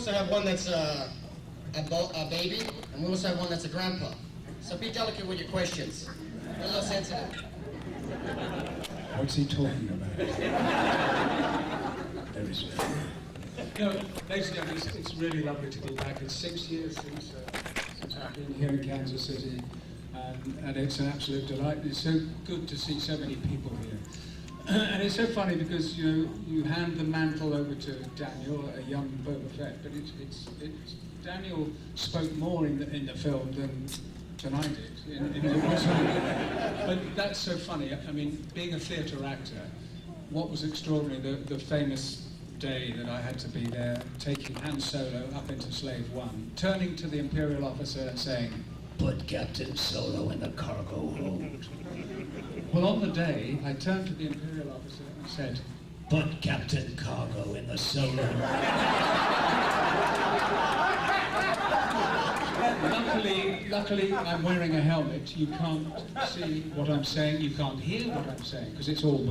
also have one that's a baby, and we also have one that's a grandpa. So be delicate with your questions. We're a little sensitive. What's he talking about? There is No, basically, it's really lovely to be back. It's 6 years since I've been here in Kansas City, and it's an absolute delight. It's so good to see so many people here. And it's so funny because you hand the mantle over to Daniel, a young Boba Fett, but it's Daniel spoke more in the film than I did. But that's so funny. I mean, being a theatre actor, what was extraordinary, the famous day that I had to be there, taking Han Solo up into Slave One, turning to the Imperial officer and saying, "Put Captain Solo in the cargo hold." Well, on the day, I turned to the Imperial officer and said, "Put Captain Cargo in the Solo." Luckily, I'm wearing a helmet. You can't see what I'm saying. You can't hear what I'm saying because it's all.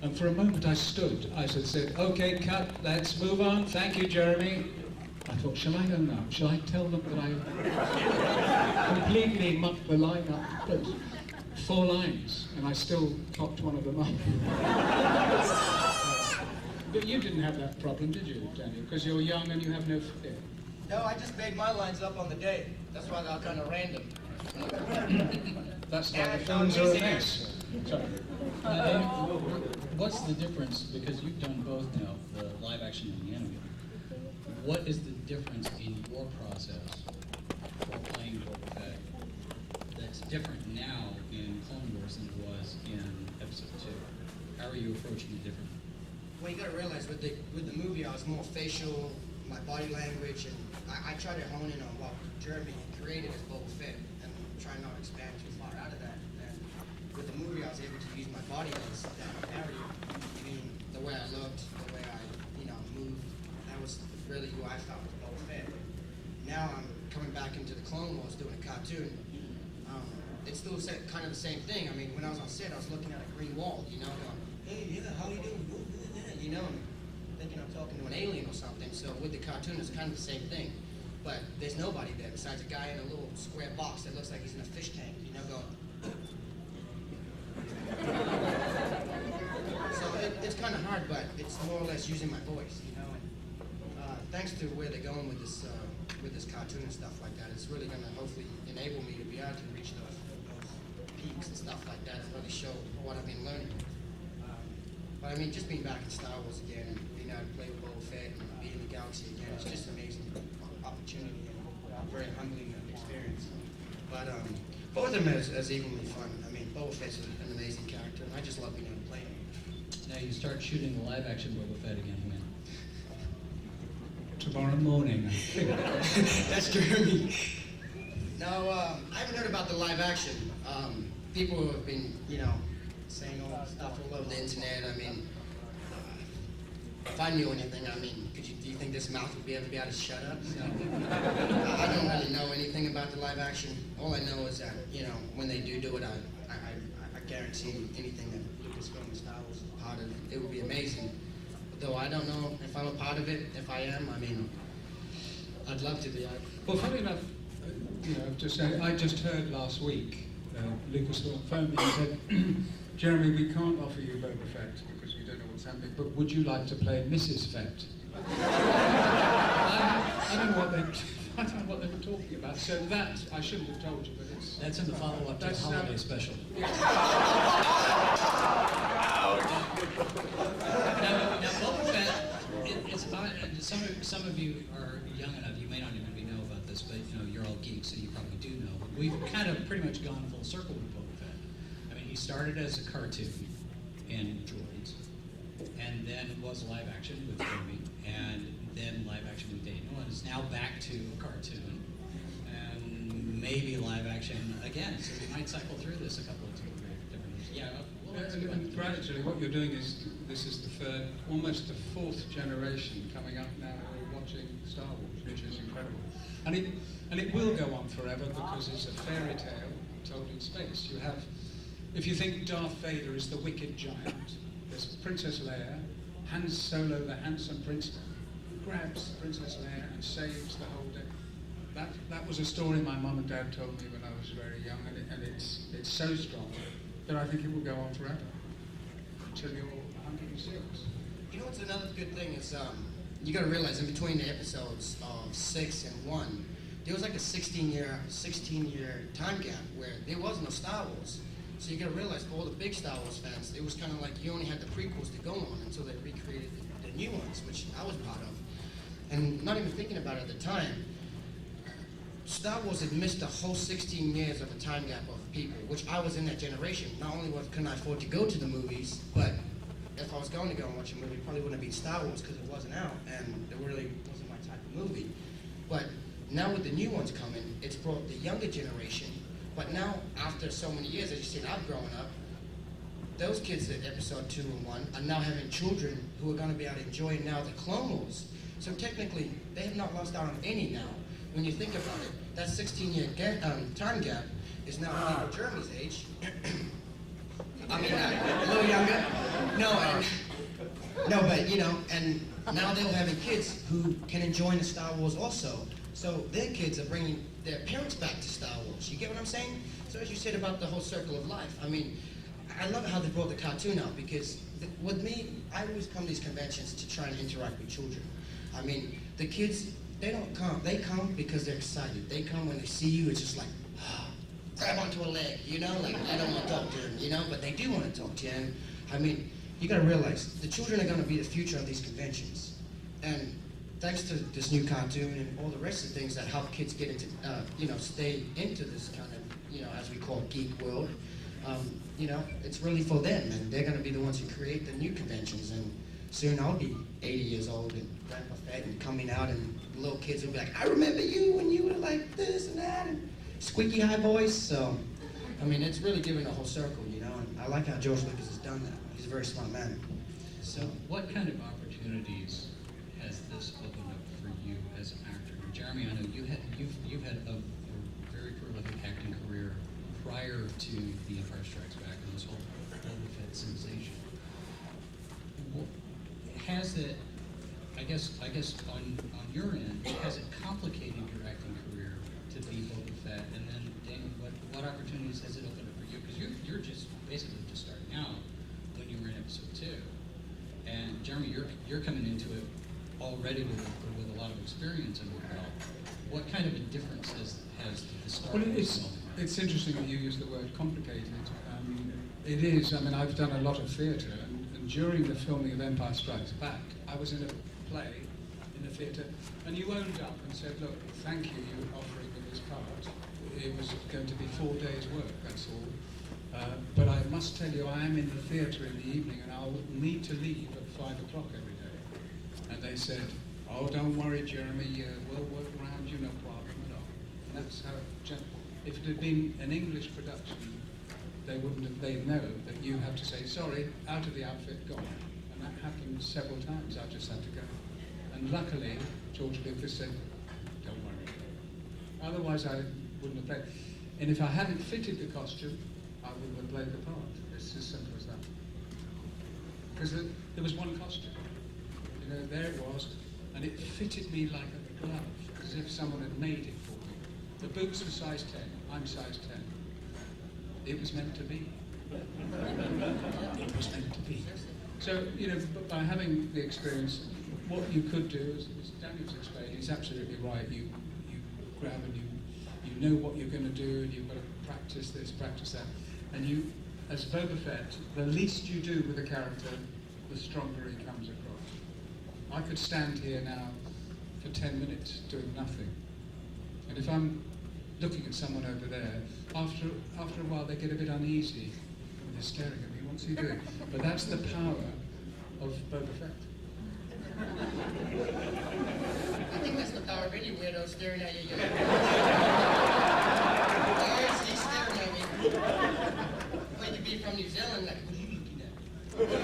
And for a moment, I stood. I said, "Okay, cut. Let's move on. Thank you, Jeremy." I thought, shall I own up? Shall I tell them that I completely mucked the line up? But 4 lines, and I still cocked one of them up. But you didn't have that problem, did you, Daniel? Because you're young and you have no fear. No, I just made my lines up on the day. That's why they're kind of random. That's why the films are a mess. Sorry. What's the difference, because you've done both now, the live action and the animated, what is the difference in your process for playing Boba Fett that's different now in Clone Wars than it was in Episode 2? How are you approaching it differently? Well, you gotta realize with the movie, I was more facial, my body language, and I try to hone in on what Jeremy created as Boba Fett, and try not to expand too far out of that. And with the movie, I was able to use my body as that barrier. I mean, the way I looked, the way I, moved, that was really who I felt was Boba Fett. Now I'm coming back into the Clone Wars doing a cartoon. It's still kind of the same thing. I mean, when I was on set, I was looking at a green wall, going, "Hey, yeah, how you doing?" And thinking I'm talking to an alien or something. So with the cartoon, it's kind of the same thing. But there's nobody there besides a guy in a little square box that looks like he's in a fish tank, going. So it's kind of hard, but it's more or less using my voice, And thanks to where they're going with this cartoon and stuff like that, it's really going to hopefully enable me to be able to reach those peaks and stuff like that and really show what I've been learning. But I mean, just being back in Star Wars again and being able to play with Boba Fett and be in the galaxy again, it's just an amazing opportunity and a very humbling experience. But both of them as equally fun. I mean, Boba Fett's an amazing character, and I just love being able to play him. Now you start shooting the live action Boba Fett again, when? Tomorrow morning. That's Jeremy. No, I haven't heard about the live action. People have been, saying all stuff all over the internet. I mean, if I knew anything, do you think this mouth would be able to shut up? So, I don't really know anything about the live action. All I know is that, when they do it, I guarantee anything that Lucasfilm and Star Wars is part of it will be amazing. Though I don't know if I'm a part of it. If I am, I'd love to be. Well, funny enough, I just heard last week, Lucasfilm phoned me and said, "Jeremy, we can't offer you Boba Fett because we don't know what's happening, but would you like to play Mrs. Fett?" I don't know what they were talking about. So that, I shouldn't have told you, but That's in the follow-up to the holiday special. Now, Boba Fett, it's about, some of you are young enough, you may not even know about this, but you're all geeks, so you probably do know. But we've kind of pretty much gone full circle with Boba Fett. I mean, he started as a cartoon in Droids, and then was live action with Jeremy, and then live action with Daniel, and is now back to a cartoon, and maybe live action again. So we might cycle through this a couple of different years. Yeah. And gradually, what you're doing is, this is the third, almost the fourth generation coming up now who are watching Star Wars, which is incredible. And it will go on forever because it's a fairy tale told in space. You have, if you think Darth Vader is the wicked giant, there's Princess Leia, Han Solo, the handsome prince, grabs Princess Leia and saves the whole day. That was a story my mum and dad told me when I was very young, and it's so strong that I think it will go on forever until you're 106. You know what's another good thing is you got to realize in between the episodes of 6 and 1, there was like a 16-year time gap where there was no Star Wars. So you got to realize for all the big Star Wars fans, it was kind of like you only had the prequels to go on until they recreated the new ones, which I was part of. And not even thinking about it at the time, Star Wars had missed the whole 16 years of a time gap of people, which I was in that generation. Not only couldn't I afford to go to the movies, but if I was going to go and watch a movie, it probably wouldn't have been Star Wars because it wasn't out, and it really wasn't my type of movie. But now with the new ones coming, it's brought the younger generation. But now, after so many years, as you said, I've grown up, those kids at episode 2 and 1 are now having children who are going to be able to enjoy now the Clone Wars. So technically, they have not lost out on any now. When you think about it, that 16-year time gap is now people Jeremy's age. I mean, a little younger. No, but you know, and now they're having kids who can enjoy the Star Wars also. So their kids are bringing their parents back to Star Wars. You get what I'm saying? So as you said about the whole circle of life, I mean, I love how they brought the cartoon out because with me, I always come to these conventions to try and interact with children. I mean, the kids, they don't come. They come because they're excited. They come when they see you, it's just like, grab onto a leg, you know? Like, I don't want to talk to them, you know? But they do want to talk to you. And, I mean, you got to realize, the children are going to be the future of these conventions. And thanks to this new cartoon and all the rest of the things that help kids get into, stay into this kind of, as we call geek world, it's really for them. And they're going to be the ones who create the new conventions. And soon I'll be 80 years old and Grandpa Fed and coming out, and little kids will be like, I remember you when you were like this and that, and squeaky high voice. So, I mean, it's really giving a whole circle, and I like how George Lucas has done that. He's a very smart man. So what kind of opportunities has this opened up for you as an actor? Jeremy, I know you've had a very prolific acting career prior to The Empire Strikes Back and this whole Boba Fett sensation. Has it, I guess on your end, has it complicated your acting career to be Boba Fett? And then, Daniel, what opportunities has it opened up for you? Because you're just basically just starting out when you were in episode 2. And Jeremy, you're coming into it already with a lot of experience under your belt. What kind of a difference has the start? Well, it's interesting that you use the word complicated. It is. I mean, I've done a lot of theatre, and during the filming of Empire Strikes Back, I was in a play in the theatre, and you owned up and said, look, thank you, you offering me this part. It was going to be 4 days' work, that's all. But I must tell you, I am in the theatre in the evening, and I'll need to leave at 5 o'clock every day. And they said, oh, don't worry, Jeremy, we'll work around you, no problem at all. And that's how if it had been an English production, they'd know that you have to say, sorry, out of the outfit, gone. And that happened several times. I just had to go. And luckily, George Lucas said, don't worry. Otherwise, I wouldn't have played. And if I hadn't fitted the costume, I wouldn't have played the part. It's as simple as that. Because there was one costume. There it was, and it fitted me like a glove, as if someone had made it for me. The boots were size 10. I'm size 10. It was meant to be. It was meant to be. So, by having the experience, what you could do, as Daniel's explained, he's absolutely right. You grab and you know what you're going to do, and you've got to practice this, practice that. And you, as Boba Fett, the least you do with a character, the stronger he comes across. I could stand here now for 10 minutes doing nothing. And if I'm looking at someone over there, after a while they get a bit uneasy. They're staring at me, what's he doing? But that's the power of Boba Fett. I think that's the power of any weirdo staring at you. He's staring at me. Like to be from New Zealand, like, what are you looking at?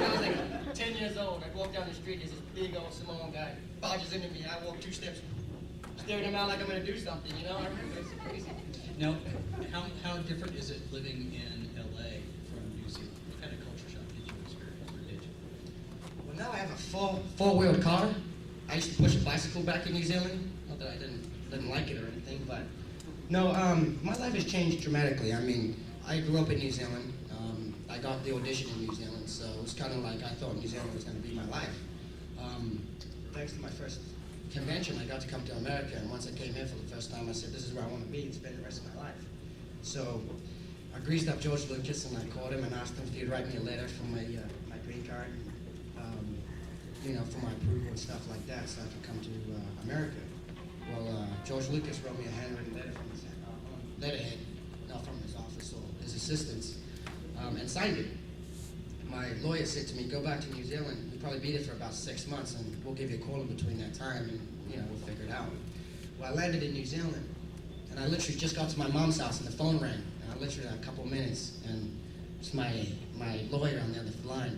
I was like 10 years old. I walk down the street, there's this big old Samoan guy, barges into me. I walk 2 steps, staring him out like I'm going to do something, I remember, it's crazy. Now, how different is it living in LA from New Zealand? What kind of culture shock did you experience, or did you? Well, now I have a four-wheeled car, I used to push a bicycle back in New Zealand. Not that I didn't like it or anything, but no, my life has changed dramatically. I mean, I grew up in New Zealand. I got the audition in New Zealand, so it was kind of like I thought New Zealand was going to be my life. Thanks to my first convention, I got to come to America, and once I came here for the first time, I said, this is where I want to be and spend the rest of my life. So I greased up George Lucas, and I called him and asked him if he'd write me a letter for my green card, for my approval and stuff like that, so I could come to America. Well, George Lucas wrote me a handwritten letter from his letterhead, not from his office or his assistants, and signed it. My lawyer said to me, go back to New Zealand. You'll probably be there for about 6 months, and we'll give you a call in between that time, and we'll figure it out. Well, I landed in New Zealand, and I literally just got to my mom's house, and the phone rang, and I literally had a couple minutes, and it's my lawyer on the other line.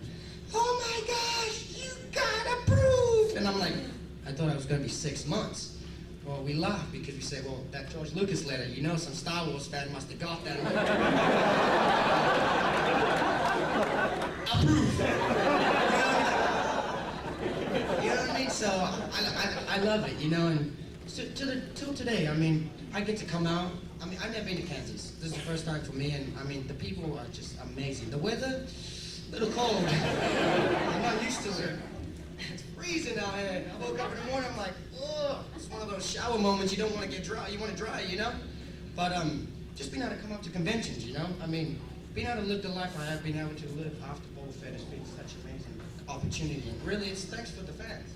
Oh my gosh, you got approved! And I'm like, I thought I was going to be 6 months. Well, we laughed because we said, well, that George Lucas letter, some Star Wars fan must have got that. Approved. You know what I mean? So I love it, and till today, I mean, I get to come out. I mean, I've never been to Kansas. This is the first time for me, and I mean, the people are just amazing. The weather, a little cold. I'm not used to it. It's freezing out here. I woke up in the morning, I'm like, oh, it's one of those shower moments you don't want to get dry. You want to dry, But just being able to come up to conventions, I mean, being able to live the life I have been able to live after Boba Fett has been such an amazing opportunity. And really, it's thanks for the fans,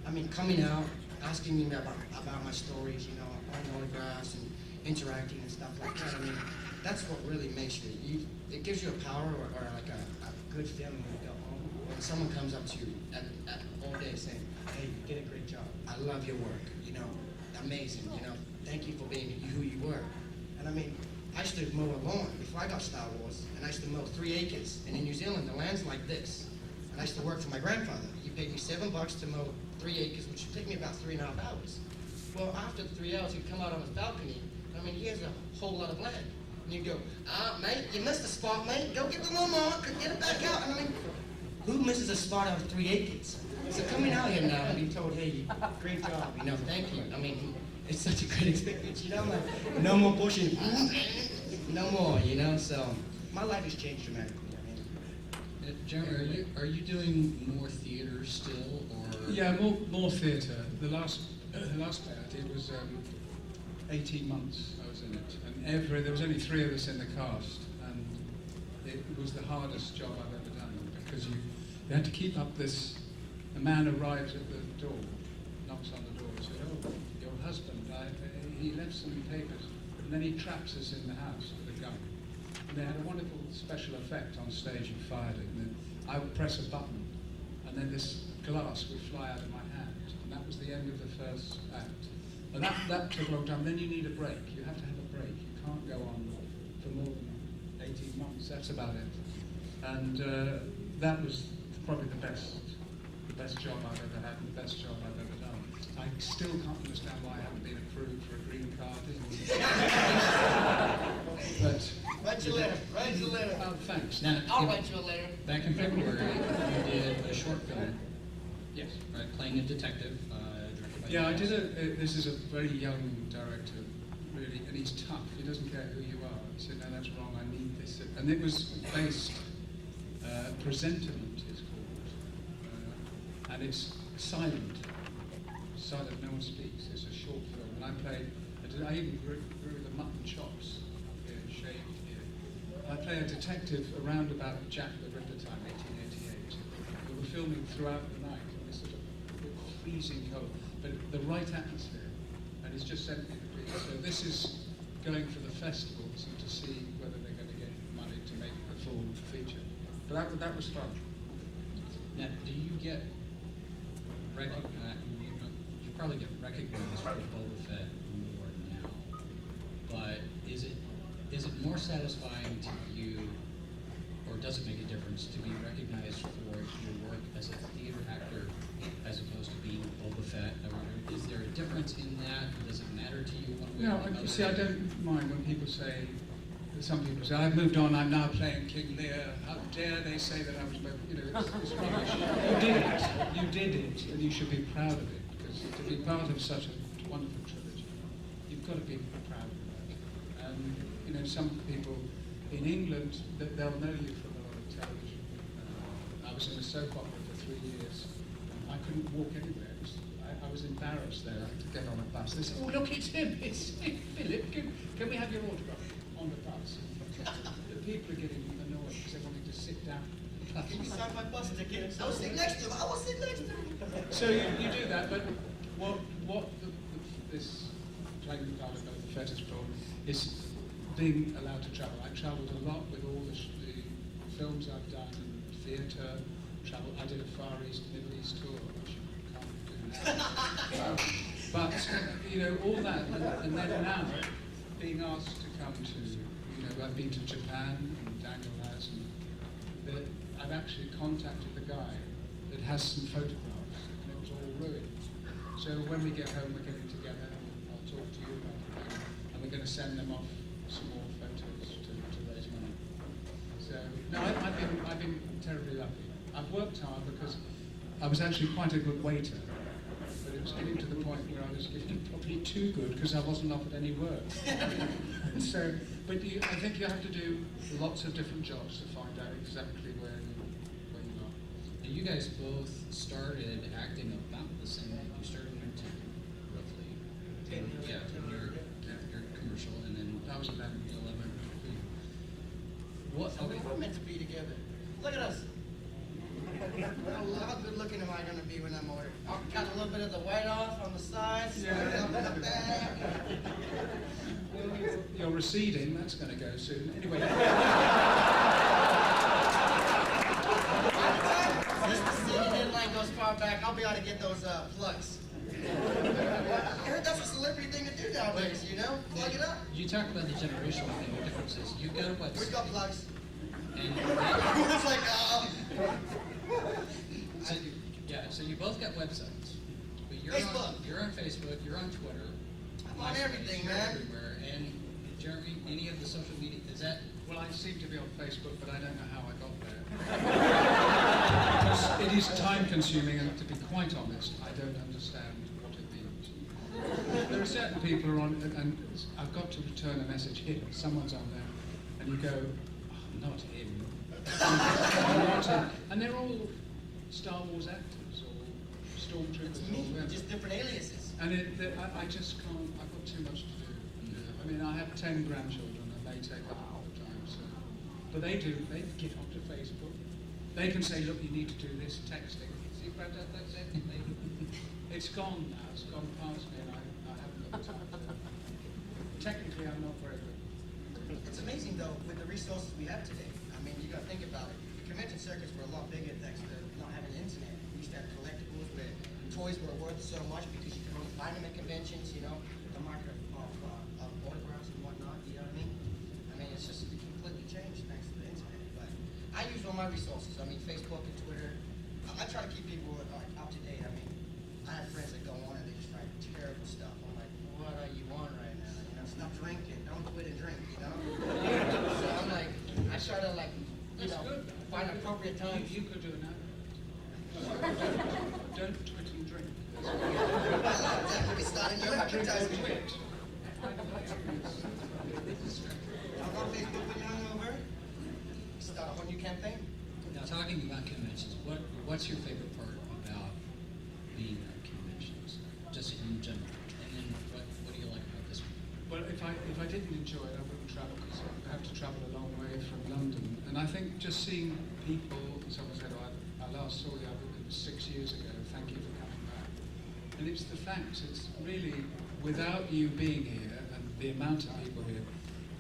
I mean, coming out, asking me about my stories, on autographs and interacting and stuff like that. I mean, that's what really makes you, it gives you a power or like a good feeling when you go home. When someone comes up to you at all day saying, hey, you did a great job. I love your work, amazing, thank you for being who you were. And I mean, I used to mow a lawn before I got Star Wars, and I used to mow 3 acres. And in New Zealand, the land's like this. And I used to work for my grandfather. He paid me $7 to mow 3 acres, which would take me about 3.5 hours. Well, after the 3 hours, he'd come out on his balcony. I mean, he has a whole lot of land. And you'd go, mate, you missed a spot, mate. Go get the lawnmower, get it back out. And I mean, who misses a spot out of 3 acres? So coming out here now and being told, hey, great job, thank you. I mean, it's such a great experience, like, no more pushing, no more, so my life has changed dramatically. Jeremy, are you doing more theater still, or? Yeah, more theatre. The last play I did was 18 months I was in it, and there was only 3 of us in the cast, and it was the hardest job I've ever done, because you had to keep up this. A man arrives at the door, knocks on the door, and says, oh, your husband, he left some papers, and then he traps us in the house with a gun. And they had a wonderful special effect on stage. You fired it, and then I would press a button, and then this glass would fly out of my hand, and that was the end of the first act. And that took a long time. Then you need a break. You have to have a break. You can't go on for more than 18 months. That's about it. And that was probably the best job I've ever had, and the best job I've ever done. I still can't understand why I haven't been approved for a green card. But write your letter. Oh, thanks. Now, I'll write you a letter. Back in February, you did a short film. yes. Right, playing a detective. Directed by Yeah, I you. did this is a very young director, really, and he's tough. He doesn't care who you are. He said, no, that's wrong, I need this. And it was based, Presentiment is called, and it's silent, no one speaks. It's a short film, and I even grew the mutton chops here, shaved here. I play a detective around about Jack the Ripper time, 1888. We were filming throughout the night, and it's sort of freezing cold, but the right atmosphere, and he's just sent me the brief. So this is going for the festivals and to see whether they're going to get money to make a full feature. But that was fun. Now, do you get recognized? You probably get recognized for Boba Fett more now, but is it more satisfying to you, or does it make a difference to be recognized for your work as a theater actor as opposed to being Boba Fett? I wonder, is there a difference in that? Does it matter to you one way No, or another? I don't mind when people say some people say, I've moved on, I'm now playing King Lear. How dare they say that I was both, you know, it's rubbish. You did it, and you should be proud of it, because to be part of such a wonderful trilogy, you've got to be proud of that. And, you know, some people in England, they'll know you from a lot of television. I was in a soap opera for 3 years. I couldn't walk anywhere. I was embarrassed there. I had to get on a bus. They said, oh, look, it's him. It's Philip. Can we have your autograph on the bus? The people are getting annoyed because they wanted to sit down. Can you sign my bus ticket? I was sitting next to him. I was sitting next to him. So you do that, but what this playing the part of the fetish problem is being allowed to travel. I travelled a lot with all the films I've done and theatre. I did a Far East, Middle East tour, which you can't do. But you know, all that, and then now being asked to come to, you know, I've been to Japan, and Daniel has, and I've actually contacted the guy that has some photographs, and it was all ruined. So when we get home, we're getting together, and I'll talk to you about it, and we're going to send them off some more photos to raise money. So no, I've been terribly lucky. I've worked hard because I was actually quite a good waiter, but it was getting to the point where I was getting probably too good because I wasn't offered any work. So, but I think you have to do lots of different jobs to find out exactly where you are. And you guys both started acting about the same age. You started when you were 10, roughly. 10 years. Yeah, your commercial, and then I was 11. 11. What? So Okay. we're meant to be together. Look at us. How good looking am I going to be when I'm older? I've got a little bit of the white off on the sides, Yeah. up in the back. You're receding, that's going to go soon. Anyway. Since the city deadline goes far back, I'll be able to get those plugs. I heard that's a celebrity thing to do nowadays, you know? Plug it up. You talk about the generational thing. The difference is you've got a We've website. got plugs. And It's like, so you both got websites. But you're Facebook. on Facebook, you're on Twitter. I'm on everything, You're man. everywhere. And Jeremy, any of the social media, is that? Well, I seem to be on Facebook, but I don't know how I got there. Because it is time consuming, and to be quite honest, I don't understand what it means. There are certain people who are on, and I've got to return a message here. Someone's on there, and you go, oh, not him. Not him. And they're all Star Wars actors or stormtroopers. It's me, or whatever. just different aliases. And I just can't, I've got too much to do. I mean, I have 10 grandchildren and they take up all the time. So. But they get onto Facebook. They can say, look, you need to do this texting. See, Granddad, that's it. It's gone now, it's gone past me and I haven't got the time. Technically, I'm not very good. It's amazing, though, with the resources we have today. I mean, you got to think about it. The convention circuits were a lot bigger thanks to not having the internet. We used to have collectibles where toys were worth so much because you could only find them at conventions, you know, the market of autographs and whatnot, you know what I mean? I mean, it's just completely changed thanks to the internet. But I use all my resources. I mean, Facebook and Twitter. I try to keep people like up to date. I mean, I have friends that go on and they just write terrible stuff. I'm like, what are you on right now? You know, stop drinking. Don't quit and drink, you know? So I'm like, I try to like, you That's know, good. find appropriate times. You could do an ad. Don't quit and drink. Exactly. Start a new advertising. Quit. I'm on Facebook when you're hungover. Start a whole new campaign. Now, talking about conventions, what's your favorite part about being at conventions, just in general? And then what do you like about this one? Well, if I didn't enjoy it, I wouldn't travel because I have to travel a long way from London. And I think just seeing people, someone said, oh, I last saw you, it was 6 years ago, thank you for coming back. And it's the facts, it's really, without you being here and the amount of people here,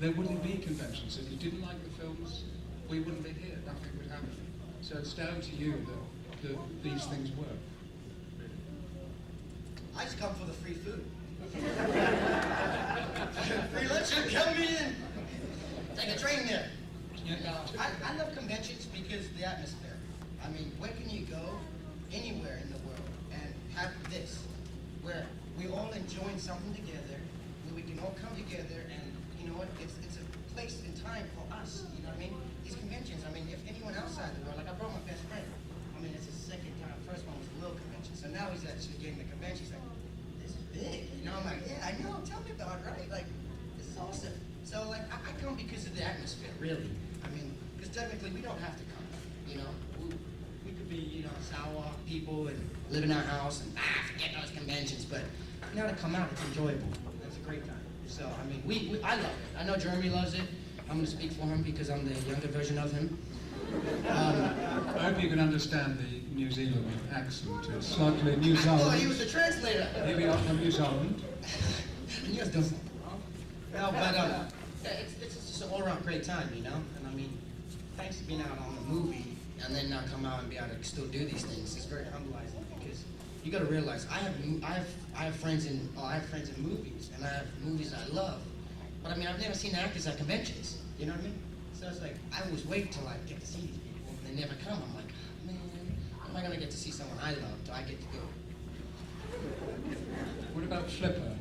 there wouldn't be conventions. If you didn't like the films, we wouldn't be here, nothing would happen. So it's down to you that these things work. I just come for the free food. Free lunch, come in. Take a train there. I love conventions because the atmosphere. I mean, where can you go anywhere in the world and have this, where we all enjoying something together, where we can all come together and, you know what, it's a place and time for us. You know what I mean? These conventions. I mean, if anyone outside the world, like I brought my best friend. I mean, it's his second time. First one was the Will convention, so now he's actually getting the convention. He's like, this is big. You know, I'm like, yeah, I know. Tell me about it, right? Like, this is awesome. So like, I come because of the atmosphere, really. I mean, because technically we don't have to come. You know, we could be, you know, sour people and live in our house and forget those conventions, but you know, to come out, it's enjoyable. It's a great time. So I mean, I love it. I know Jeremy loves it. I'm going to speak for him because I'm the younger version of him. I hope you can understand the New Zealand accent. It's slightly New Zealand. Oh, he was the translator. Here we are from New Zealand. You guys don't. No, but it's just an all-around great time, you know. And I mean, thanks to being out on the movie and then now come out and be able to still do these things, it's very humbling because you got to realize I have friends in movies and I have movies I love, but I mean I've never seen actors at conventions. You know what I mean? So it's like I always wait till I get to see these people and they never come. I'm like, oh, man, how am I gonna get to see someone I love till I get to go? What about Flipper?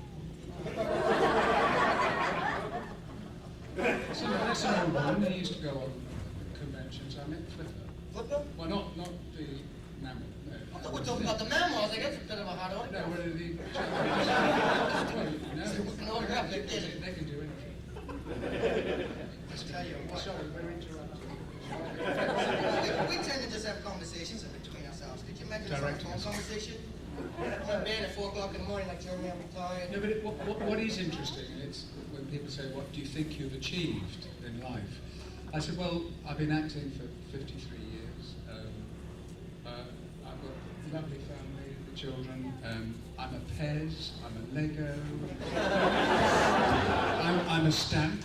So that's an old one. They used to go on conventions. I meant Flipper. Flipper? Well, not the mammal. No. I thought we were talking about the mammal. I was like, that's a bit of a hot order. No, what are the? No, they can do anything. I'll tell you what. Sorry, we're interrupting. We tend to just have conversations in between ourselves. Could you imagine a Direct phone us. conversation? I'm in bed at 4 o'clock in the morning, like Jeremy, I'm retired. No, but what is interesting, it's when people say, what do you think you've achieved in life? I said, well, I've been acting for 53 years. I've got a lovely family, the children. I'm a Pez, I'm a Lego. I'm a stamp.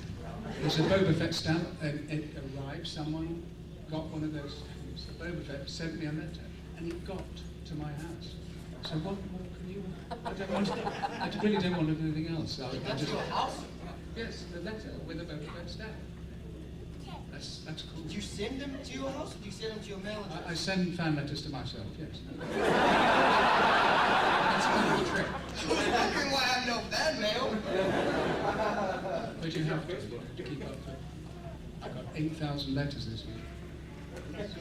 There's a Boba Fett stamp, and it arrived. Someone got one of those stamps. Boba Fett sent me a letter, and it got to my house. So what more can you want? I really don't want anything else. I That's your house? yes, the letter with a Boba Fett stamp. That's cool. Did you send them to your house, or did you send them to your mail address? I send fan letters to myself, yes. That's a cool trick. I was wondering why I have no fan mail. But you have to keep up. I got 8,000 letters this week.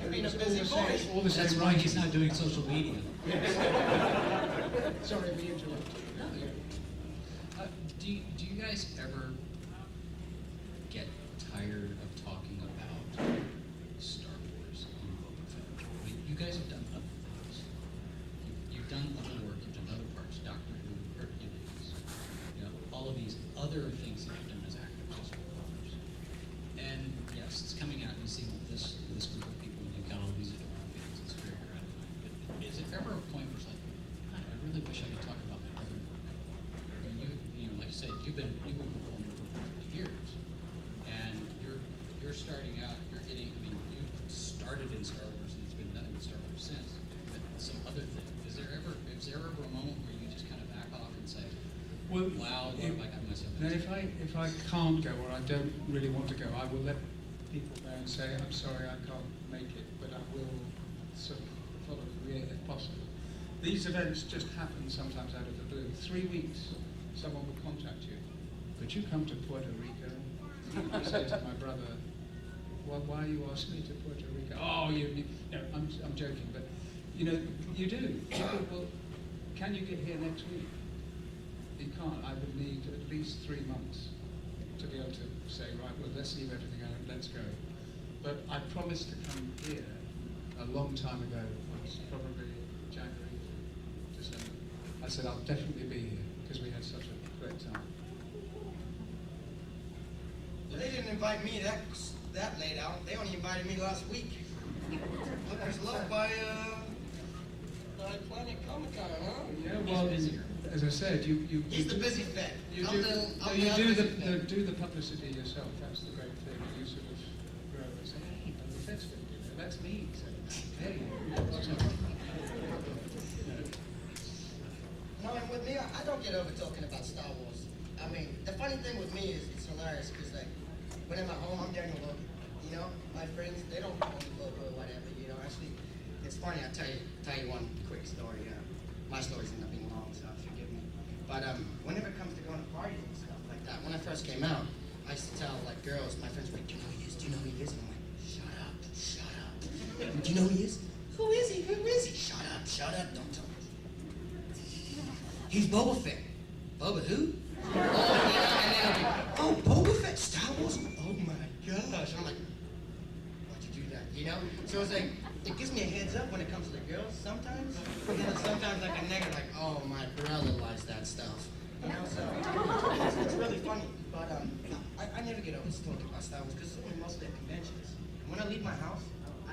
You've been a busy boy. All the That's same why writing. he's not doing social media. Sorry, we interrupted. No, do you guys ever get tired of talking about Star Wars and Boba Fett? I mean, you guys have done other things. You've done other work. You've done other parts. Doctor Who, Hercules. You know, all of these other things that you've done as actors, as performers. And yes, it's coming out. You see this group of people, and you've got all these adoring fans. It's very gratifying. But is it ever a point where it's like, God, I really wish I could talk about my other work? I mean, you know, like I said, you've been performing for 50 years, and you're starting out. You're getting. I mean, you started in Star Wars, and it's been nothing but Star Wars since. But some other thing. Is there ever a moment where you just kind of back off and say, Well, wow, what have I got myself now, into? if I can't go or I don't really want to go, I will let people know and say, I'm sorry, I can't make it, but I will sort of follow it if possible. These events just happen sometimes out of the blue. 3 weeks, someone will contact you. Could you come to Puerto Rico? I say to my brother, well, why are you asking me to Puerto Rico? Oh, no, I'm joking, but you know, you do. People will, can you get here next week? You can't. I would need at least 3 months to be able to say, right, well, let's leave everything out, let's go. But I promised to come here a long time ago, it's probably January, December. I said, I'll definitely be here, because we had such a great time. Well, they didn't invite me that late out. They only invited me last week. Look, was loved by Planet Comic Con, huh? Yeah, well, as I said, you He's the busy vet. You I'm do, the- no, I'm you the do busy vet. do the publicity yourself. That's the great thing. You sort of grow and say, hey, but the Fed's going to do that. That's me. So, hey. No, and with me, I don't get over talking about Star Wars. I mean, the funny thing with me is it's hilarious because, like, when I'm at home, I'm Daniel Logan. You know, my friends, they don't call me Logan or whatever. You know, actually, it's funny. I'll tell you one quick story. My stories end up being long, so forgive me. But whenever it comes to going to parties and stuff like that, when I first came out, I used to tell like girls, my friends were like, do you know who he is? Do you know who he is? And I'm like, shut up, shut up. Do you know who he is? Who is he? Who is he? Shut up, don't tell me. He's Boba Fett. Boba who? Oh, yeah, and then I'll be, oh, Boba Fett, Star Wars? Oh my gosh. And I'm like, why'd you do that? You know? So it's like, it gives me a heads up when it comes to the girls sometimes. And then sometimes like a negative, like, oh, my brother likes that stuff. You know, so it's really funny. But I never get over talking about Star Wars because it's mostly at conventions. When I leave my house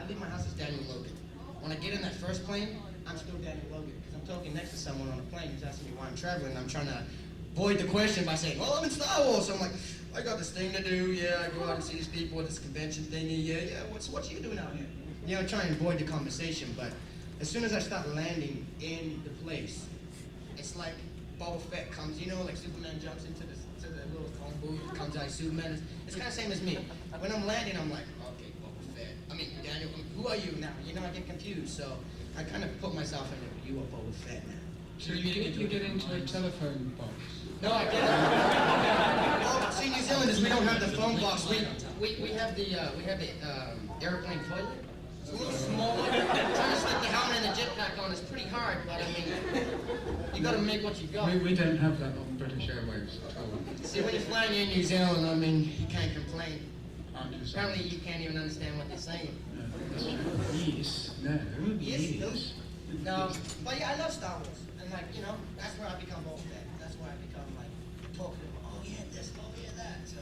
as Daniel Logan. When I get in that first plane, I'm still Daniel Logan because I'm talking next to someone on the plane who's asking me why I'm traveling. I'm trying to avoid the question by saying, well, I'm in Star Wars. So I'm like, I got this thing to do. Yeah, I go out and see these people at this convention thingy. Yeah. What you doing out here? You know, trying to avoid the conversation. But as soon as I start landing in the place, it's like Boba Fett comes. You know, like Superman jumps into the little phone booth, comes out Superman. It's kind of same as me. When I'm landing, I'm like, okay, Boba Fett. I mean, Daniel, who are you now? You know, I get confused. So I kind of put myself in it. You are Boba Fett now. So you get into a telephone box. No, I didn't. Well, see, New Zealanders, we don't have the phone box. We have the airplane toilet. It's a little smaller. Trying to stick the helmet and the jetpack on is pretty hard, but I mean, you got to make what you got. We don't have that on British Airways at all. See, when you're flying in New Zealand, I mean, you can't complain. Aren't you sorry? Apparently, you can't even understand what they're saying. No, that's true. Yes, no, yes. No, but yeah, I love Star Wars, and like you know, that's where I become Boba Fett. That's where I become like talking. Oh yeah, this. Oh yeah, that. So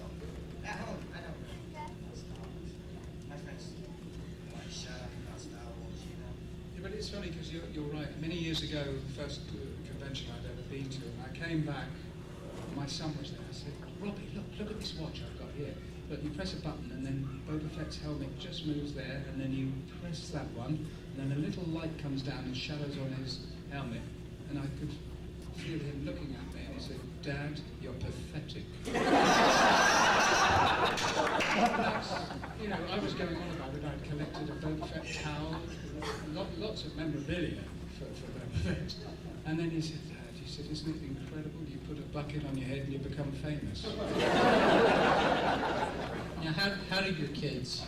at home, I don't really know Star Wars. My friends like shut up about Star Wars, you know. Yeah, but it's funny because you're right. Many years ago, the first convention I'd ever been to, and I came back. My son was there. I said, Robbie, look at this watch I've got here. Look, you press a button, and then Boba Fett's helmet just moves there, and then you press that one, and then a little light comes down and shadows on his helmet, and I could feel him looking at me, and he said, Dad, you're pathetic. You know, I was going on about it. I'd collected a Boba Fett towel, lots of memorabilia for Boba Fett, and then he said, Dad, he said, isn't it incredible? You put a bucket on your head and you become famous. Now, how do your kids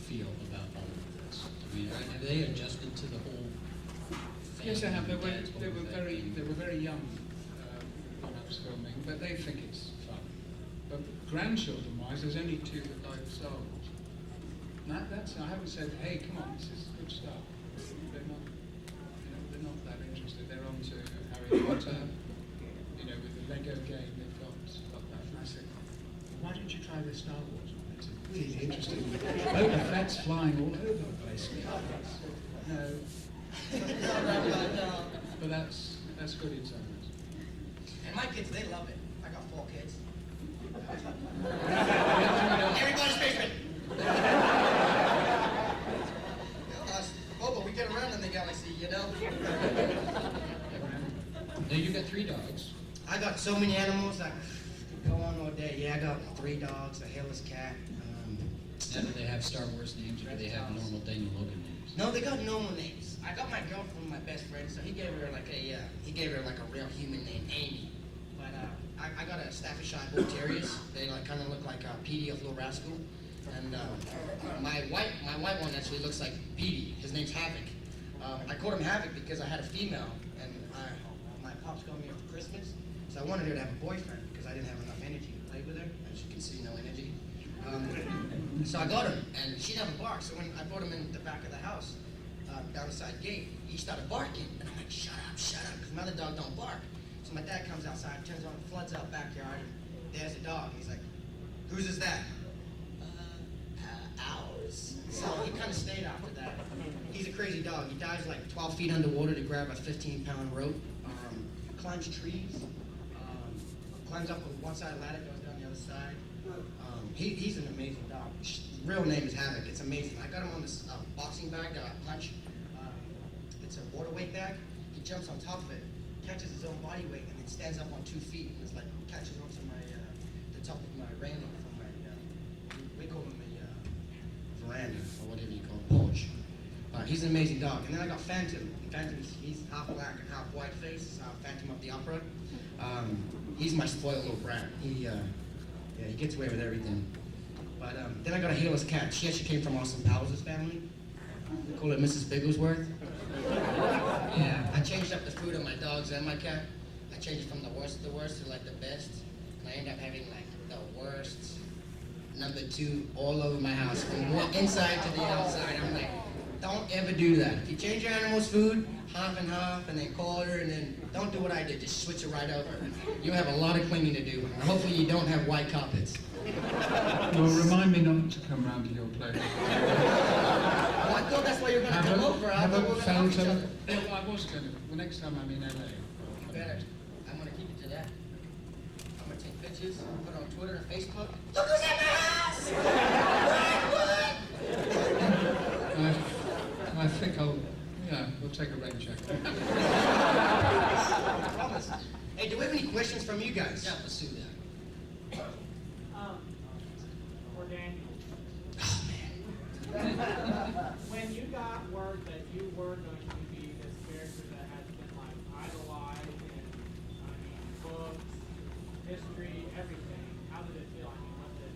feel about all of this? I mean, have they adjusted to the whole thing? Yes, they have. They were very young when I was filming, but they think it's fun. But grandchildren-wise, there's only two that like Star Wars. That's I haven't said, hey, come on, this is good stuff. They're not that interested. They're on to Harry Potter. You know, with the Lego game, they've got that. And I said, why don't you try the Star Wars one? It's really interesting. Boba Fett's flying all over the place. No. But that's good in some ways. And my kids, they love it. I got 4 kids. Everybody's favorite. Boba, we get around in the galaxy, you know. Now, you got 3 dogs. I got so many animals. I could go on all day. Yeah, I got 3 dogs, a hairless cat. Now, do they have Star Wars names, or do they have normal Daniel Logan names? No, they got normal names. I got my girlfriend, my best friend, so he gave her like a real human name, Amy. But I got a Staffordshire Bull Terriers. They like kind of look like Petey of Little Rascal. And my white one actually looks like Petey. His name's Havoc. I called him Havoc because I had a female, and my pops got me for Christmas. So I wanted her to have a boyfriend because I didn't have enough energy to play with her. As you can see, no energy. So I got him, and she never barked. So when I brought him in the back of the house, down the side gate, he started barking, and I'm like, shut up, because my other dog don't bark. So my dad comes outside, turns on, floods out backyard, and there's a dog. He's like, whose is that? Ours. So he kind of stayed after that. He's a crazy dog. He dives like 12 feet underwater to grab a 15-pound rope, climbs trees, climbs up on one side of the ladder, goes down the other side. He's an amazing dog. Real name is Havoc. It's amazing. I got him on this boxing bag, punch. It's a water weight bag. He jumps on top of it, catches his own body weight, and then stands up on 2 feet, and it's like catches onto the top of my railing from my we call him a veranda or whatever you call it, porch. He's an amazing dog. And then I got Phantom. He's half black and half white face. Phantom of the Opera. He's my spoiled little brat. Yeah, he gets away with everything. But then I got a hairless cat. She actually came from Austin Powers' family. They call her Mrs. Bigglesworth. Yeah, I changed up the food on my dogs and my cat. I changed it from the worst of the worst to like the best. And I end up having like the worst #2 all over my house, from one inside to the outside. I'm like, don't ever do that. If you change your animal's food, half and half, and then quarter, and then don't do what I did. Just switch it right over. You have a lot of cleaning to do. And hopefully you don't have white carpets. Well, remind me not to come round to your place. Well, I thought that's why you were going to come over. I thought we were going to help each other. Well, I was going to. The next time I'm in LA. Better. I'm going to keep it to that. I'm going to take pictures, put it on Twitter and Facebook. Look who's at my house! I think we'll take a rain check. I promise. Hey, do we have any questions from you guys? Yeah, let's do that. For Daniel. Oh, man. When you got word that you were going to be this character that has been like idolized in, books, history, everything, how did it feel? Was it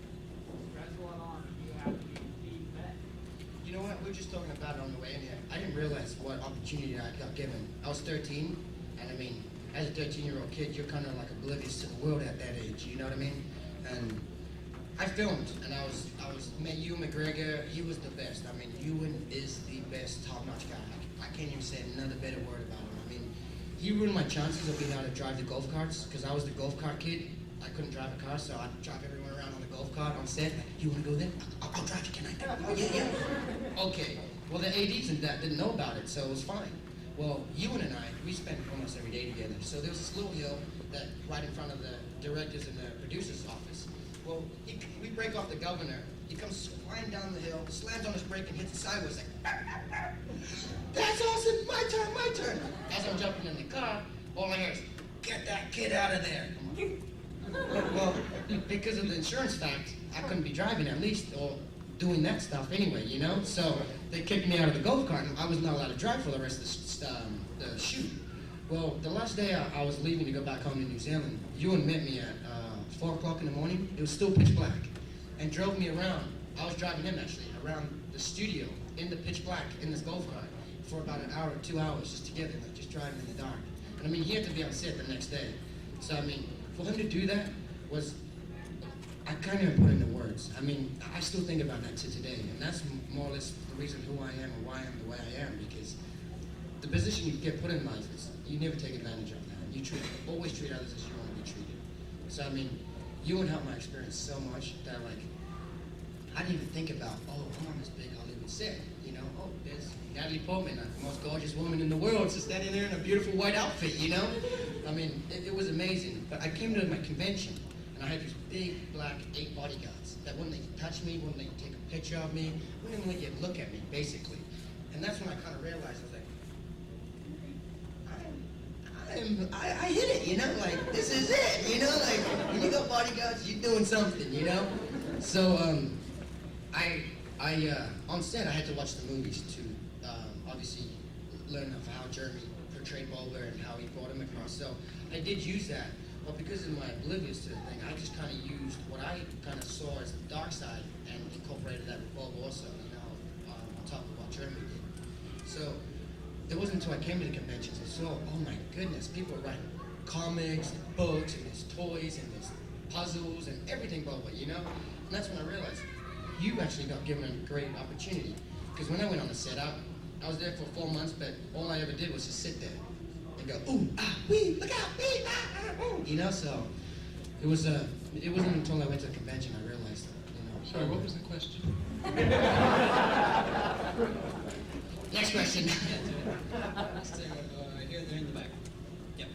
stressful at all? Or did you have to be deep vet? You know what? We were just talking about it on the way in here. I didn't realize what opportunity I got given. I was 13, and I mean, as a 13-year-old kid, you're kind of like oblivious to the world at that age. You know what I mean? And I filmed, and I met Ewan McGregor. He was the best. I mean, Ewan is the best top-notch guy. I can't even say another better word about him. I mean, he ruined my chances of being able to drive the golf carts, because I was the golf cart kid. I couldn't drive a car, so I'd drive everyone around on the golf cart on set. You want to go there? I'll drive you. Can I? Oh, yeah. Okay. Well, the ADs and that didn't know about it, so it was fine. Well, Ewan and I, we spent almost every day together. So there was this little hill that right in front of the directors and the producer's office. Well, we break off the governor. He comes flying down the hill, slams on his brake, and hits it sideways like, that's awesome, my turn. As I'm jumping in the car, all I hear is, get that kid out of there. Well, because of the insurance fact, I couldn't be driving at least, or doing that stuff anyway, you know? So they kicked me out of the golf cart, and I was not allowed to drive for the rest of the shoot. Well, the last day I was leaving to go back home to New Zealand, Ewan met me at 4 o'clock in the morning. It was still pitch black, and drove me around. I was driving him actually around the studio in the pitch black in this golf cart for about an hour, 2 hours just together, like just driving in the dark. And I mean, he had to be on set the next day. So I mean, for him to do that was, I can't even put into words. I mean, I still think about that to today, and that's more or less the reason who I am and why I'm the way I am, because the position you get put in life is, you never take advantage of that. You always treat others as you want to be treated. So I mean, Ewan helped my experience so much that like, I didn't even think about, oh, I'm on this big Hollywood set, you know, oh, there's Natalie Portman, the most gorgeous woman in the world, just standing there in a beautiful white outfit, you know? I mean, it was amazing. But I came to my convention, and I had these big black 8 bodyguards that wouldn't let you touch me, wouldn't let you take a picture of me, wouldn't even let you look at me, basically. And that's when I kind of realized, I was like, I hit it, you know, like, this is it, you know, like, when you got bodyguards, you're doing something, you know? So, on set, I had to watch the movies to, obviously, learn of how Jeremy portrayed Bulloch and how he brought him across. So, I did use that, but because of my oblivious to the thing, I just kind of used what I kind of saw as the dark side and incorporated that with Bulloch also, you know, on top of what Jeremy did. So, it wasn't until I came to the conventions and saw, oh my goodness, people are writing comics and books and there's toys and there's puzzles and everything Bulloch, you know? And that's when I realized, you actually got given a great opportunity. Because when I went on the set, I was there for 4 months, but all I ever did was just sit there and go, ooh, ah, wee, look out, wee, ah, ah, ooh. You know, so it wasn't until I went to the convention I realized, you know. Sorry, what was the question? Next question. Let's take here, they're in the back. Yep.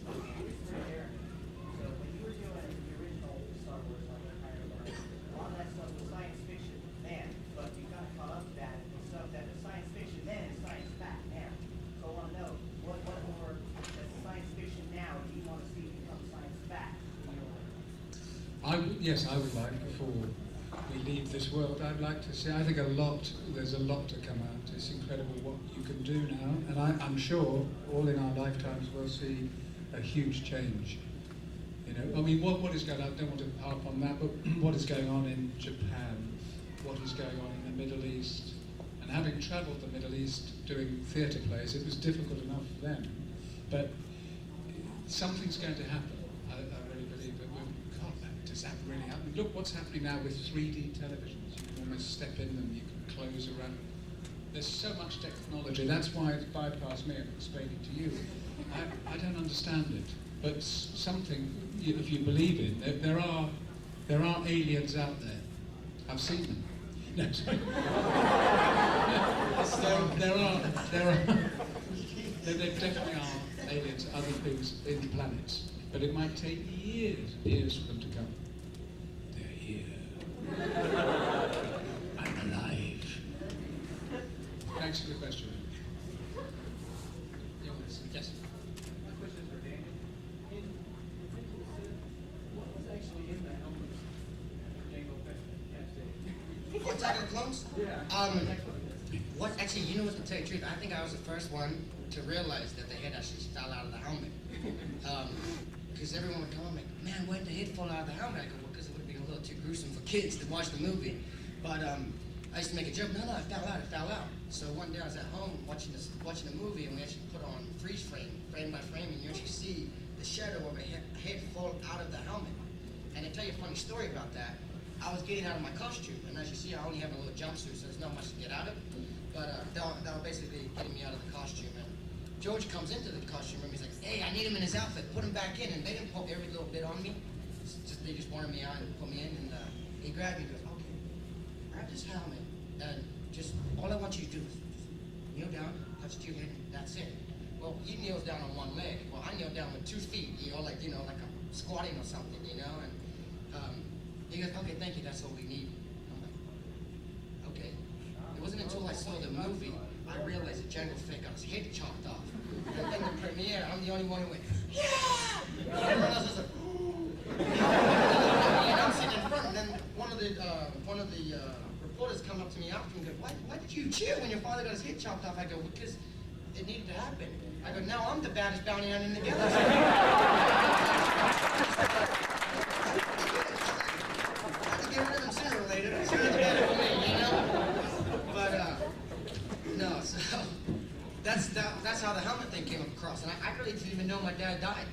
So when you were doing the original Star Wars, like Iron Man, a lot of that stuff was science fiction then, but you kind of caught up to that and stuff that is science fiction then is science fact now. So I want to know, what more that's science fiction now do you want to see become science fact in your life? Yes, I would like, before we leave this world, I'd like to see, I think there's a lot to come out. It's incredible what you can do now, and I'm sure all in our lifetimes we'll see a huge change You know, I mean, what is going on? I don't want to harp on that, but what is going on in Japan? What is going on in the Middle East? And having travelled the Middle East doing theatre plays, it was difficult enough then. But something's going to happen. I really believe that. God, does that really happen? Look what's happening now with 3D televisions. You can almost step in them, you can close around. There's so much technology. That's why it's bypassed me. I'm explaining to you. I don't understand it. But something, if you believe in, there are aliens out there. I've seen them. No, sorry. There definitely are aliens, other things in planets. But it might take years for them to come. They're here. I'm alive. Thanks for the question. Yes. My question is for Daniel. In what was actually in the helmet for Jango Fett? What Attack of the Clones? Yeah. What actually, you know what, to tell you the truth, I think I was the first one to realize that the head actually fell out of the helmet. Because everyone would tell me, man, why did the head fall out of the helmet? I go, well, because it would have been a little too gruesome for kids to watch the movie. But I used to make a joke, no, it fell out. So one day I was at home watching the movie, and we actually put on freeze frame by frame, and you actually see the shadow of a head fall out of the helmet. And to tell you a funny story about that, I was getting out of my costume, and as you see, I only have a little jumpsuit, so there's not much to get out of. But they were basically getting me out of the costume, and George comes into the costume room. He's like, "Hey, I need him in his outfit. Put him back in." And they didn't put every little bit on me. They just wanted me out and put me in. And he grabbed me and goes, "Okay, grab this helmet, and just all I want you to do is just kneel down, touch your head, and that's it." Well, he kneels down on one leg. Well, I kneel down with 2 feet. Like I'm squatting or something, And he goes, "Okay, thank you. That's all we need." I'm like, "Okay." It wasn't until I saw the movie I realized that Jango Fett got his head chopped off. And in the premiere, I'm the only one who went, "Yeah!" And everyone else was like, "Ooh!" And I'm sitting in front, and then one of the reporters come up to me after and go, "Why did you cheer when your father got his head chopped off?" I go, "Because it needed to happen." I go, "Now I'm the baddest bounty hunter in the galaxy." I had to get rid of him sooner or later. It's really better for me, But no, so that's how the helmet thing came across, and I really didn't even know my dad died.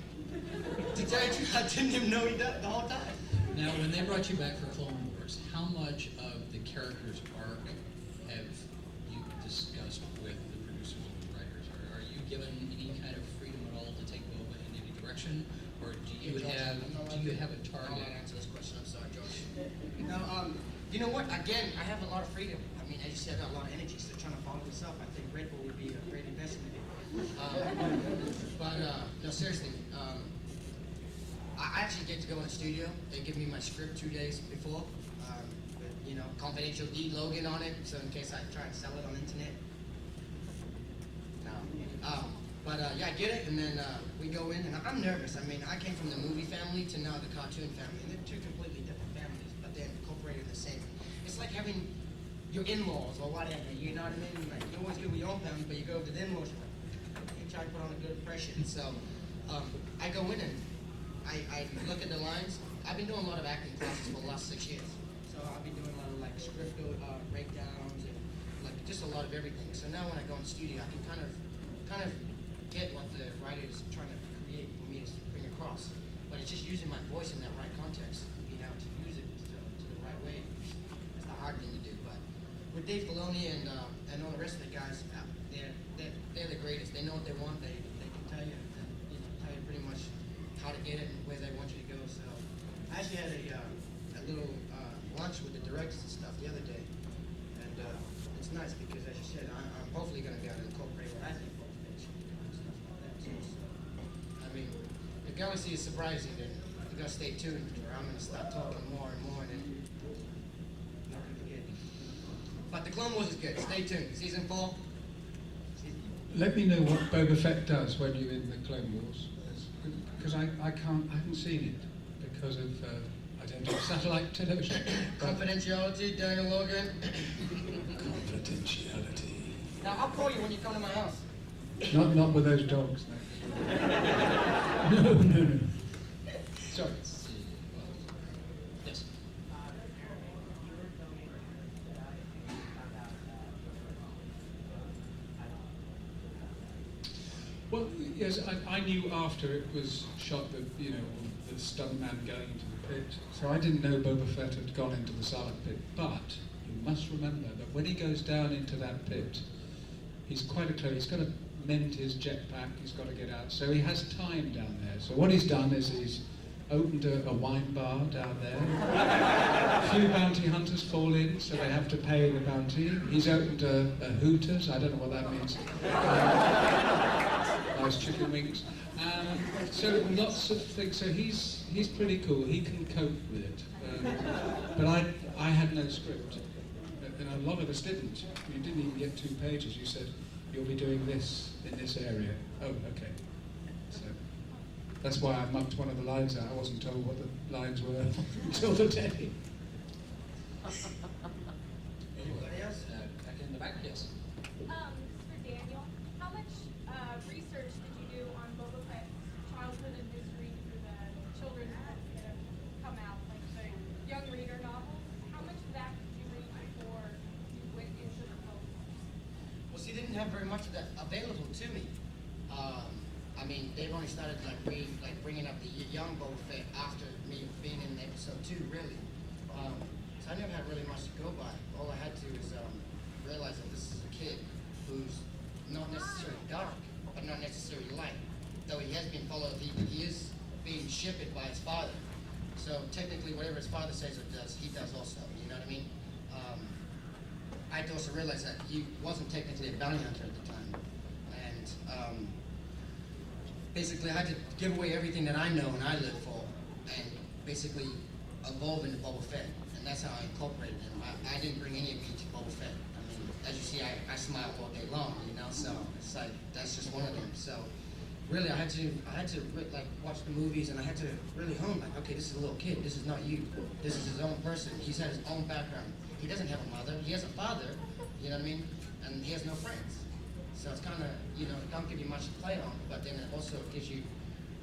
To tell you the truth, I didn't even know he died the whole time. Now, when they brought you back for Clone Wars, how much of the character's arc have you discussed with the producers and the writers? Are you given any kind of freedom at all to take Boba in any direction, or do you have a I'm target? not answer this question. I'm sorry, George. No, you know what? Again, I have a lot of freedom. I mean, as you said, I got a lot of energy, so trying to follow this up, I think Red Bull would be a great investment. No, seriously. I actually get to go in the studio. They give me my script 2 days before, with, confidential D Logan on it, so in case I try and sell it on the internet. No. Yeah, I get it, and then we go in, and I'm nervous. I mean, I came from the movie family to now the cartoon family, and they're 2 completely different families, but they're incorporated in the same. It's like having your in-laws or whatever, you know what I mean? Like, you always go with your own family, but you go with the in-laws, you try to put on a good impression. So I go in and I look at the lines. I've been doing a lot of acting classes for the last 6 years. So I've been doing a lot of like script breakdowns and like just a lot of everything. So now when I go in the studio, I can kind of get what the writer is trying to create for me to bring across. But it's just using my voice in that right context, being able to use it to the right way. It's the hard thing to do. But with Dave Filoni and all the rest of the guys, they're the greatest. They know what they want. They can tell you, tell you pretty much how to get it and where they want you to go. So I actually had a little lunch with the directors and stuff the other day, and it's nice because, as you said, I'm hopefully going to be able to incorporate what I think folks make and stuff like that. So, I mean, the galaxy is surprising, and you got to stay tuned, or I'm going to start talking more and more, and then not going to forget. But the Clone Wars is good. Stay tuned. Season 4. Let me know what Boba Fett does when you're in the Clone Wars, because I haven't seen it because of I don't do satellite television. Confidentiality, Daniel Logan. Confidentiality. Now I'll call you when you come to my house. Not with those dogs. No. No. Sorry. Let's see. Well, yes. Jeremy, you were filming that you found out that Well, yes, I knew after it was shot that, you know, the stuntman going into the pit. So I didn't know Boba Fett had gone into the Sarlacc pit. But you must remember that when he goes down into that pit, he's quite a close. He's got to mend his jetpack. He's got to get out. So he has time down there. So what he's done is he's opened a wine bar down there. A few bounty hunters fall in, so they have to pay the bounty. He's opened a Hooters. I don't know what that means. Nice chicken wings. So lots of things. So he's pretty cool. He can cope with it. But I had no script, and a lot of us didn't. You didn't even get 2 pages. You said you'll be doing this in this area. Oh, okay. So that's why I mucked one of the lines out. I wasn't told what the lines were until the day. Anybody else? Back in the back, yes. For Daniel, how much research did you do on Boba Fett's childhood and history for the children's books that have come out, like the young reader novels? How much of that did you read before you went into the book? Well, see, they didn't have very much of that available to me. I mean, they've only started bringing up the young Boba Fett after me being in episode 2, really. So I never had really much to go by. All I had to is realize that this is a kid who's not necessarily dark, but not necessarily light. Though he has been followed, he is being shepherded by his father. So technically, whatever his father says or does, he does also. You know what I mean? I had to also realize that he wasn't technically a bounty hunter at the time, and basically I had to give away everything that I know and I live for, and basically evolve into Boba Fett, and that's how I incorporated him. I didn't bring any of me to Boba Fett. I mean, as you see, I smile all day long, you know. So it's like that's just one of them. So really, I had to like watch the movies, and I had to really hone. Like, okay, this is a little kid. This is not you. This is his own person. He's had his own background. He doesn't have a mother. He has a father. You know what I mean? And he has no friends. So it's kind of, you know, don't give you much to play on, but then it also gives you,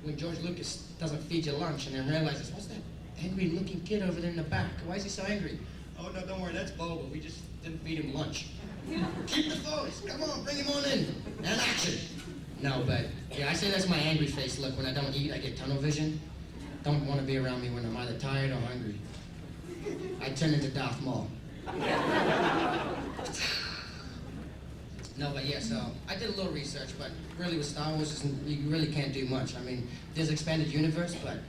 when George Lucas doesn't feed you lunch and then realizes, what's that angry looking kid over there in the back? Why is he so angry? Oh, no, don't worry, that's Boba. We just didn't feed him lunch. Keep the focus. Come on, bring him on in. And action. No, but, yeah, I say that's my angry face look. When I don't eat, I get tunnel vision. Don't want to be around me when I'm either tired or hungry. I turn into Darth Maul. No, but yeah, so I did a little research, but really with Star Wars, you really can't do much. I mean, there's expanded universe, but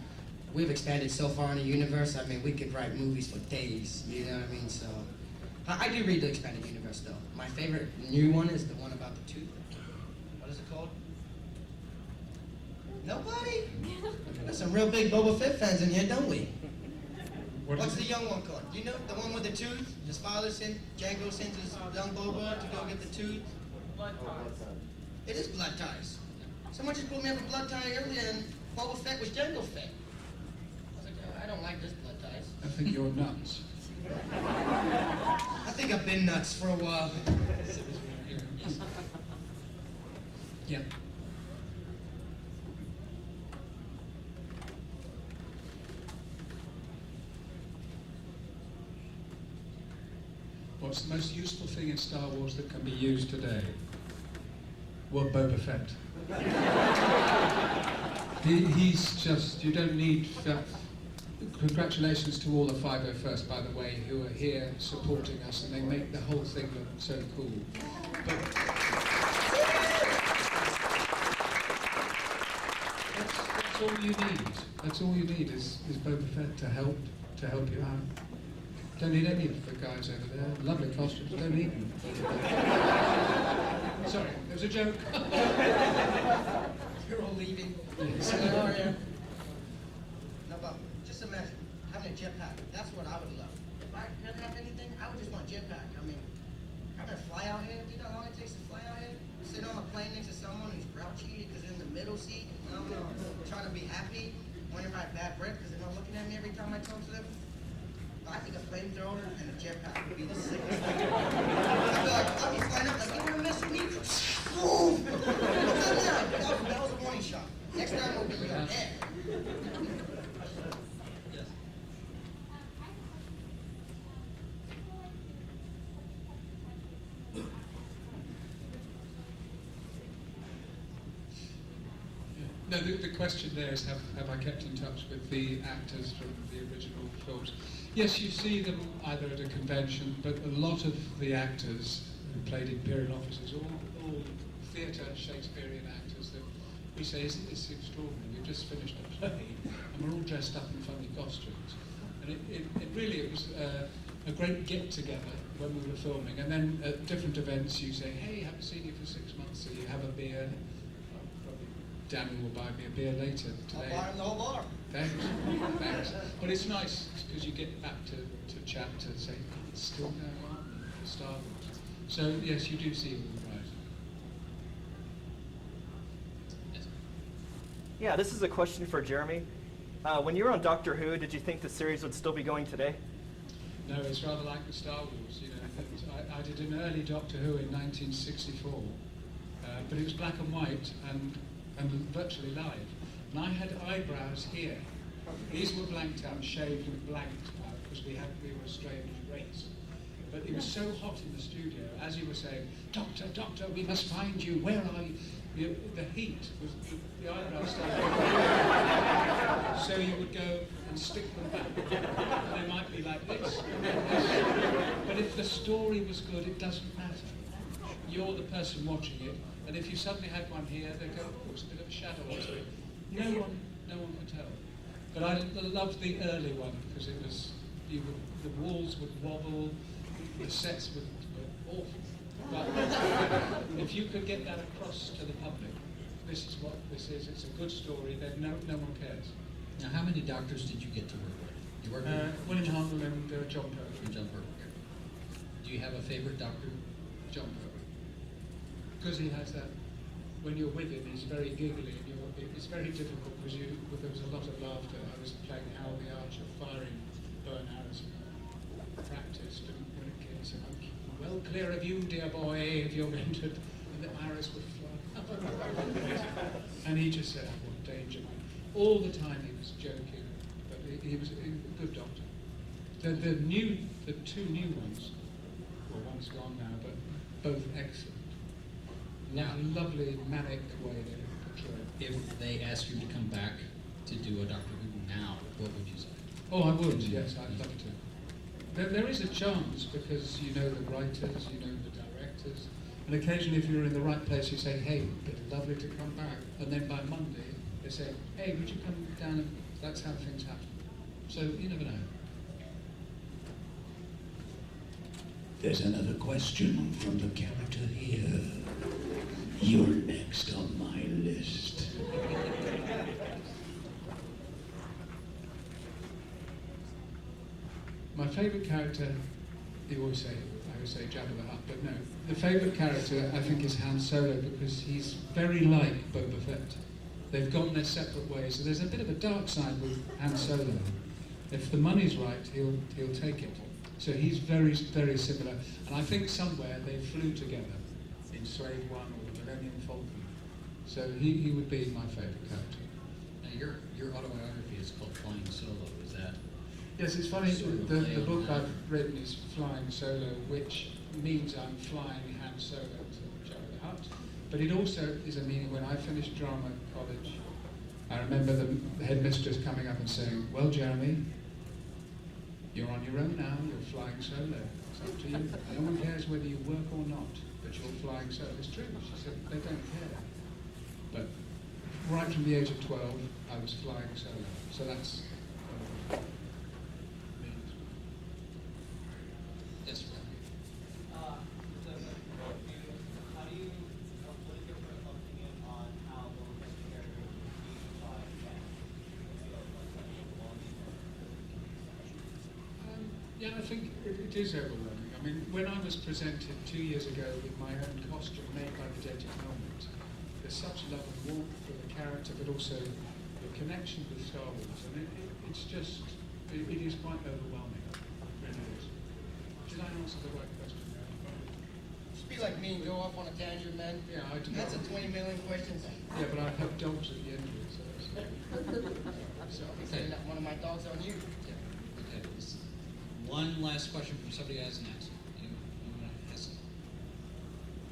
we've expanded so far in the universe, I mean, we could write movies for days, you know what I mean? So, I do read the expanded universe, though. My favorite new one is the one about the tooth. What is it called? Nobody? There's some real big Boba Fett fans in here, don't we? What's the young one called? You know, the one with the tooth? His father sent, Django sent his young Boba to go get the tooth. Blood ties. It is blood ties. Someone just pulled me up a blood tie earlier, and Boba Fett was Django Fett. I was like, oh, I don't like this blood ties. I think you're nuts. I think I've been nuts for a while. Yeah. What's the most useful thing in Star Wars that can be used today? Well, Boba Fett. He's just, you don't need that. Congratulations to all the 501st, by the way, who are here supporting us, and they make the whole thing look so cool. But that's all you need. That's all you need is Boba Fett to help you out. Don't need any of the guys over there. Lovely costumes. Don't need them. Sorry, it was a joke. You're all leaving. Yes. No, but just imagine having a jetpack. That's what I would love. If I didn't have anything, I would just want a jetpack. I mean, having to fly out here. Do you know how long it takes to fly out here? Sit on a plane next to someone who's grouchy because they're in the middle seat. I don't know, trying to be happy, wondering if I have bad breath because they're not looking at me every time I talk to them. I think a flamethrower and a jetpack would be the sickest thing. I'd be like, I'd be flying up like, you wanna mess with me? Boom! That was a warning shot. Next time will be your head. No, the question there is have I kept in touch with the actors from the original films? Yes, you see them either at a convention, but a lot of the actors who played Imperial officers, all theatre Shakespearean actors that we say, isn't this extraordinary? We've just finished a play and we're all dressed up in funny costumes. And it was a great get-together when we were filming. And then at different events you say, hey, haven't seen you for 6 months, so you have a beer. Daniel will buy me a beer later today. I'll buy him the whole bar. Thanks. Thanks. But it's nice because you get back to chat to say, oh, it's still going on, Star Wars. So yes, you do see all the rise. Yes. Yeah, this is a question for Jeremy. When you were on Doctor Who, did you think the series would still be going today? No, it's rather like the Star Wars. You know, I did an early Doctor Who in 1964, but it was black and white and virtually live. And I had eyebrows here. These were blanked out, shaved and blanked out because we were a strange race. But it was so hot in the studio, as you were saying, Doctor, Doctor, we must find you. Where are you? The heat was the eyebrows started. So you would go and stick them back. And they might be like this. But if the story was good, it doesn't matter. You're the person watching it, and if you suddenly had one here, they'd go, oh, it's a bit of a shadow to it. No one could tell. But I loved the early one because it was, the walls would wobble, the sets were awful. But if you could get that across to the public, this is what this is, it's a good story, then no one cares. Now, how many doctors did you get to work with? You worked with William Hartnell and John Pertwee. and John Burke. Do you have a favorite doctor? John Pertwee. Because he has that, when you're with him, he's very giggly, and it's very difficult because there was a lot of laughter. I was playing Hal the Archer, firing burn arrows, practiced, and when it came, said, well, clear of you, dear boy, if you're going to, and the arrows would fly. And he just said, what danger. All the time he was joking, but he was a good doctor. The two new ones, well, one's gone now, but both excellent. Now, Lovely manic way they portray it. if they ask you to come back to do a Doctor Who now, what would you say? Oh, I would, yes, I'd love to. There is a chance because you know the writers, you know the directors, and occasionally if you're in the right place you say, hey, it'd be lovely to come back, and then by Monday they say, hey, would you come down, and that's how things happen. So you never know. There's another question from the character here. You're next on my list. My favourite character, I always say Jabba the Hutt, but no. The favourite character I think is Han Solo because he's very like Boba Fett. They've gone their separate ways, so there's a bit of a dark side with Han Solo. If the money's right, he'll take it. So he's very, very similar. And I think somewhere they flew together in Slave One or the Millennium Falcon. So he would be my favourite character. Now, your autobiography is called Flying Solo. Is that? Yes, it's funny, Sort of the play on book that. I've written is Flying Solo, which means I'm flying Han Solo to Jabba the Hutt. But it also is a meaning when I finished drama college, I remember the headmistress coming up and saying, well, Jeremy, you're on your own now, you're flying solo. It's up to you. No one cares whether you work or not, but you're flying solo. It's true. She said, they don't care. But right from the age of 12, I was flying solo. So that's what it means. Yes, sir. How do you, what is your opinion on how the character is being by Yeah, I think it is overwhelming. I mean, when I was presented 2 years ago with my own costume made by the Dative Helmet, there's such love and warmth for the character, but also the connection with Star Wars. And it's just, it is quite overwhelming. It really is. Did I answer the right question there? Just be like me and go off on a tangent, man. Yeah, I do. That's a 20 million questions. Yeah, but I have dogs at the end of it, so that's... So I'm sending that one of my dogs on you. Yeah. Okay. One last question from somebody who hasn't asked. Anyone want to ask?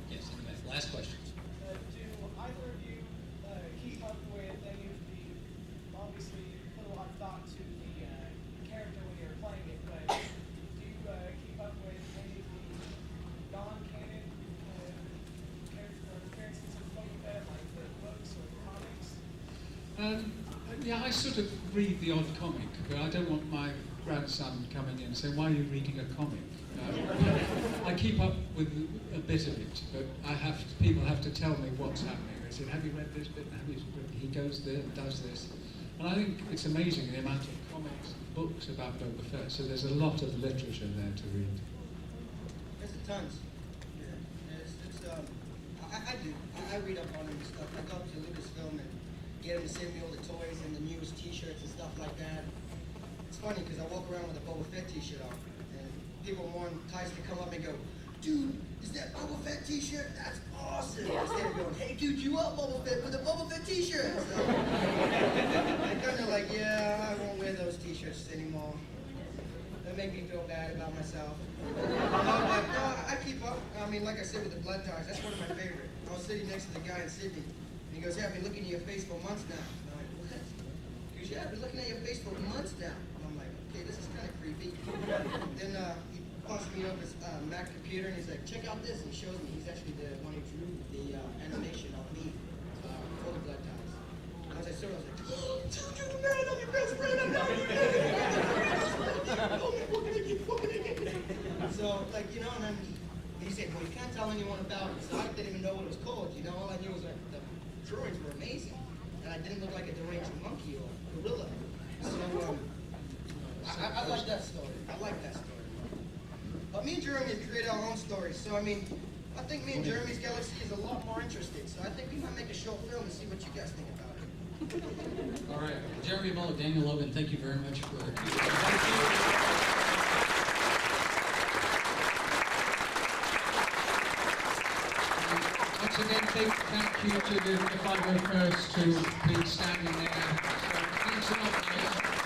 Yes, in the back. Last question. Do either of you keep up with Yeah, I sort of read the odd comic, but I don't want my grandson coming in and saying, "Why are you reading a comic?" I keep up with a bit of it, but people have to tell me what's happening. They say, "Have you read this bit? Have you read?" He goes there and does this, and I think it's amazing the amount of comics and books about Boba Fett. So there's a lot of literature there to read. There's tons. Yeah. I do. I read up on him and stuff. I go up to Lucasfilm and get him to send me all the toys and the newest T-shirts and stuff like that. It's funny because I walk around with a Boba Fett T-shirt on, and people want Tice to come up and go, "Dude, is that Boba Fett T-shirt? That's awesome!" Instead of going, "Hey, dude, you up Boba Fett with a Boba Fett T-shirt?" So, I'm kind of like, yeah, I won't wear those T-shirts anymore. That make me feel bad about myself. But no, I keep up. I mean, like I said, with the blood ties, that's one of my favorite. I was sitting next to the guy in Sydney, and he goes, "Yeah, I've been looking at your face for months now." And I'm like, "What?" He goes, "Yeah, I've been looking at your face for months now." And I'm like, "Okay, this is kind of creepy." Then he passes me over his Mac computer, and he's like, "Check out this," and he shows me he's actually the one who drew the animation of me for the blood ties. And as I saw it, I was like, "Oh, dude, man, I'm your best friend. I'm not your best friend. What can I get? So, like, you know, and then he said, "Well, you can't tell anyone about it." So I didn't even know what it was called. You know, all I knew was like the drawings were amazing, and I didn't look like a deranged monkey or gorilla. So I like that story. I like that story. But me and Jeremy have created our own stories. So I mean, I think me and Jeremy's galaxy is a lot more interesting. So I think we might make a short film and see what you guys think about it. All right, Jeremy Bulloch, Daniel Logan, thank you very much for. Once again, big thank you to the 501st who have been standing there. So, thanks a lot, guys.